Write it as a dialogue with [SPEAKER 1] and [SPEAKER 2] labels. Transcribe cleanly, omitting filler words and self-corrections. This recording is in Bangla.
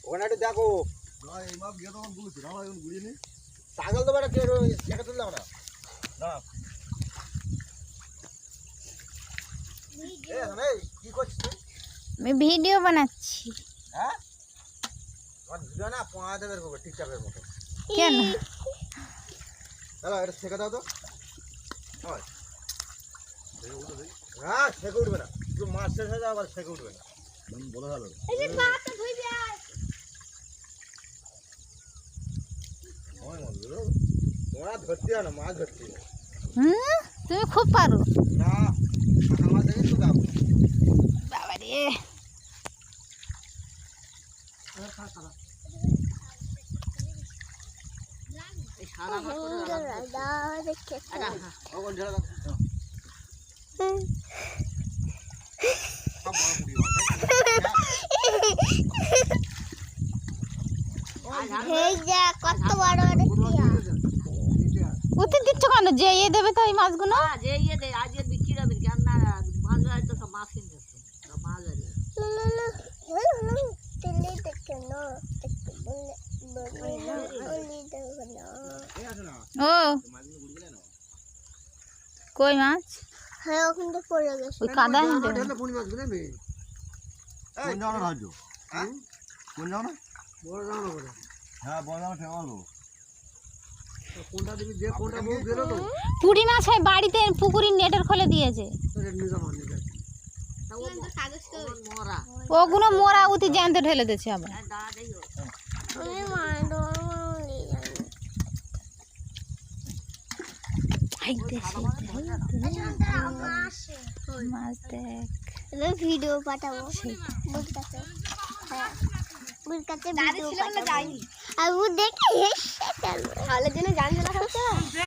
[SPEAKER 1] ওখানে একটু দেখো
[SPEAKER 2] এই মাপ গিয়ে তখন গুলিছি না এখন গুলিনি
[SPEAKER 1] ছাগল তো বেটা কেউ দেখা তুললাম না না কি করছিস তুই?
[SPEAKER 3] আমি ভিডিও বানাচ্ছি।
[SPEAKER 1] হ্যাঁ আমার ভিডিও না পোঁয়াতে বের করবো টিকটকের মতো।
[SPEAKER 3] কেন?
[SPEAKER 1] চলো এটা শেখা দাও তো। হ্যাঁ শেখে উঠবে না, তুই মাছ শেষ হয়ে যাও আবার শেখে উঠবে না।
[SPEAKER 2] বলা গেল
[SPEAKER 1] তোমরা ধরতে না, মাছ ধরতে
[SPEAKER 3] তুমি খুব পারো।
[SPEAKER 1] না আমার দেখে তো দাও
[SPEAKER 3] বাবা রে,
[SPEAKER 4] কত বড়
[SPEAKER 3] উঠে দিচ্ছ কেন? যে ইয়ে দেবে তো এই মাছগুলো।
[SPEAKER 4] যে ইয়ে দে আজ বিক্রি হবে কেন না মাছ ভাই তো সব মাছ কিনতে মাছ আছে
[SPEAKER 3] ও কই মাছ?
[SPEAKER 4] হ্যাঁ ওখান থেকে পড়ে গেছে
[SPEAKER 3] ওই কাদা মধ্যে
[SPEAKER 1] পুনি মাছ গুলো নেই।
[SPEAKER 2] কোন যাও না রাজু
[SPEAKER 1] হ্যাঁ
[SPEAKER 2] কোন যাও না
[SPEAKER 1] বড় যাও না বড়
[SPEAKER 2] হ্যাঁ বড় যাও ঠেকালো
[SPEAKER 1] কোনটা দিবি যে কোনটা মুখ দিল তো
[SPEAKER 3] পুঁটি মাছ হয় বাড়িতে পুকুরের নেটের খোলে দিয়েছে।
[SPEAKER 4] মরা
[SPEAKER 3] ওগুলো মোরা উঠে জ্যান্ত ঢেলে দিয়েছে আবার। মাছ দেখ,
[SPEAKER 4] ভিডিও পাঠাবো বুঝকাছে হ্যাঁ বুঝকাছে ভিডিও পাঠাবো আর ও দেখে তাহলে জন্য জানতে না